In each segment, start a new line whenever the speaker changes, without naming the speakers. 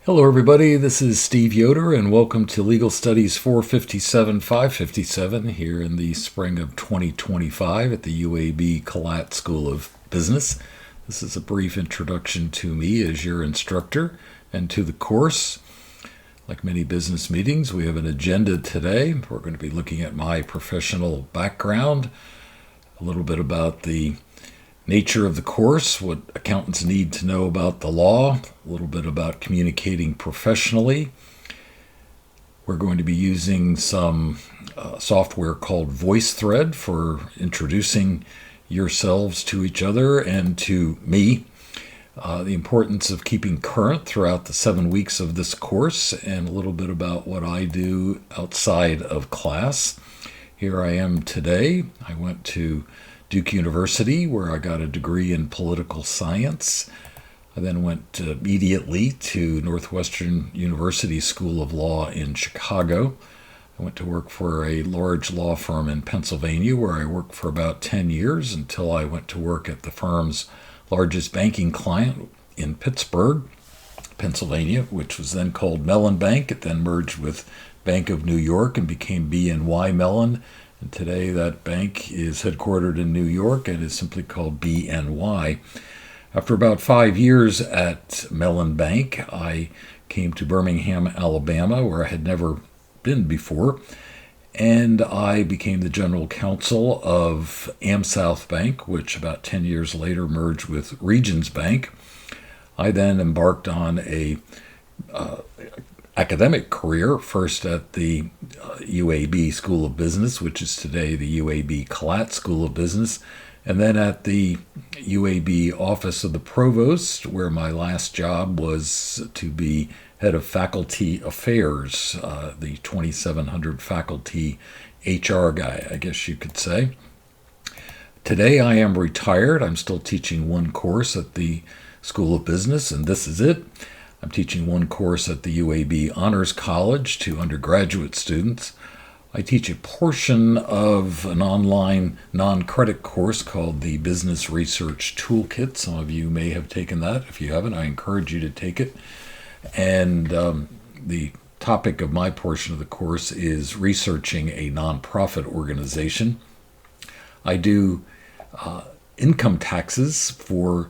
Hello, everybody. This is Steve Yoder, and welcome to Legal Studies 457-557 here in the spring of 2025 at the UAB Collat School of Business. This is a brief introduction to me as your instructor and to the course. Like many business meetings, we have an agenda today. We're going to be looking at my professional background, a little bit about the nature of the course, what accountants need to know about the law, a little bit about communicating professionally. We're going to be using some software called VoiceThread for introducing yourselves to each other and to me. The importance of keeping current throughout the 7 weeks of this course, and a little bit about what I do outside of class. Here I am today. I went to Duke University, where I got a degree in political science. I then went immediately to Northwestern University School of Law in Chicago. I went to work for a large law firm in Pennsylvania, where I worked for about 10 years until I went to work at the firm's largest banking client in Pittsburgh, Pennsylvania, which was then called Mellon Bank. It then merged with Bank of New York and became BNY Mellon. And today that bank is headquartered in New York and is simply called BNY. After about 5 years at Mellon Bank, I came to Birmingham, Alabama, where I had never been before, and I became the general counsel of AmSouth Bank, which about 10 years later merged with Regions Bank. I then embarked on a academic career, first at the UAB School of Business, which is today the UAB Collat School of Business, and then at the UAB Office of the Provost, where my last job was to be head of faculty affairs, the 2,700 faculty HR guy, I guess you could say. Today I am retired. I'm still teaching one course at the School of Business, and this is it. I'm teaching one course at the UAB Honors College to undergraduate students. I teach a portion of an online non-credit course called the Business Research Toolkit. Some of you may have taken that. If you haven't, I encourage you to take it. And the topic of my portion of the course is researching a nonprofit organization. I do income taxes for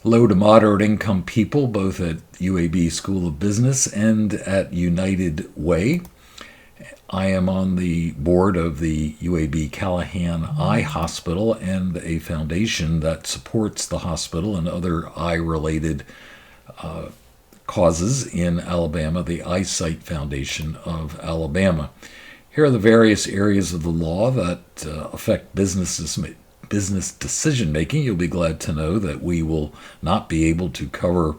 low to moderate income people, both at UAB School of Business and at United Way. I am on the board of the UAB Callahan Eye Hospital and a foundation that supports the hospital and other eye-related causes in Alabama, the Eyesight Foundation of Alabama. Here are the various areas of the law that affect business decision-making. You'll be glad to know that we will not be able to cover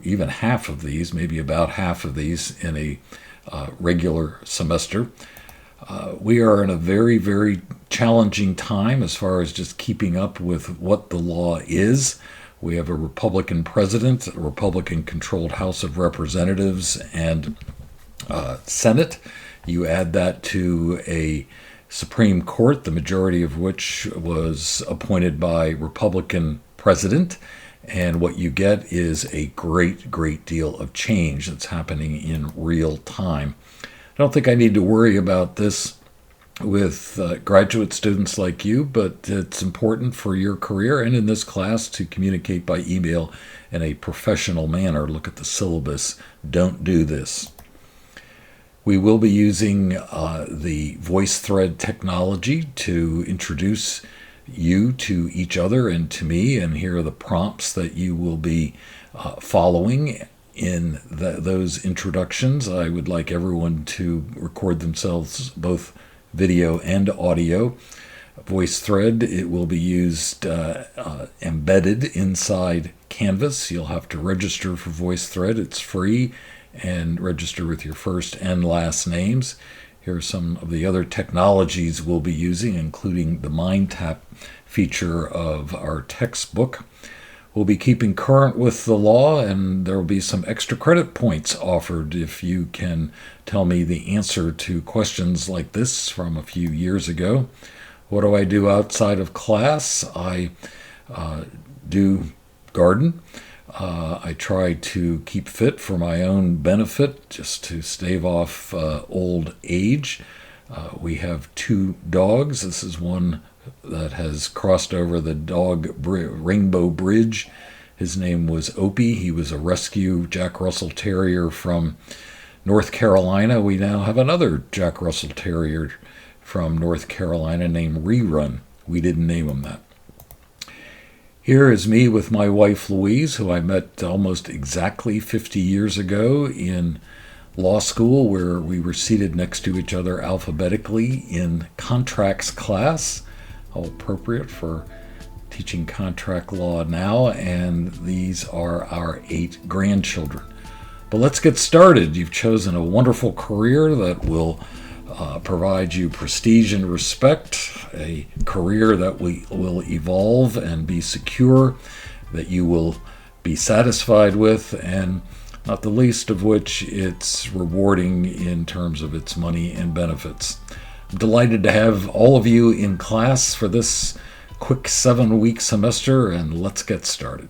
even half of these, maybe about half of these in a regular semester. We are in a very, very challenging time as far as just keeping up with what the law is. We have a Republican president, a Republican-controlled House of Representatives and Senate. You add that to a Supreme Court, the majority of which was appointed by Republican president, and what you get is a great deal of change that's happening in real time. I don't think I need to worry about this with graduate students like you, but it's important for your career and in this class to communicate by email in a professional manner. Look at the syllabus. Don't do this. We will be using the VoiceThread technology to introduce you to each other and to me, and here are the prompts that you will be following in those introductions. I would like everyone to record themselves, both video and audio. VoiceThread, it will be used embedded inside Canvas. You'll have to register for VoiceThread. It's free, and register with your first and last names. Here are some of the other technologies we'll be using, including the MindTap feature of our textbook. We'll be keeping current with the law, and there will be some extra credit points offered if you can tell me the answer to questions like this from a few years ago. What do I do outside of class? I do garden. I try to keep fit for my own benefit, just to stave off old age. We have 2 dogs. This is one that has crossed over the Rainbow Bridge. His name was Opie. He was a rescue Jack Russell Terrier from North Carolina. We now have another Jack Russell Terrier from North Carolina named Rerun. We didn't name him that. Here is me with my wife Louise, who I met almost exactly 50 years ago in law school, where we were seated next to each other alphabetically in contracts class, all appropriate for teaching contract law now, and these are our 8 grandchildren. But let's get started. You've chosen a wonderful career that will provide you prestige and respect, a career that will evolve and be secure, that you will be satisfied with, and not the least of which it's rewarding in terms of its money and benefits. I'm delighted to have all of you in class for this quick 7-week semester, and let's get started.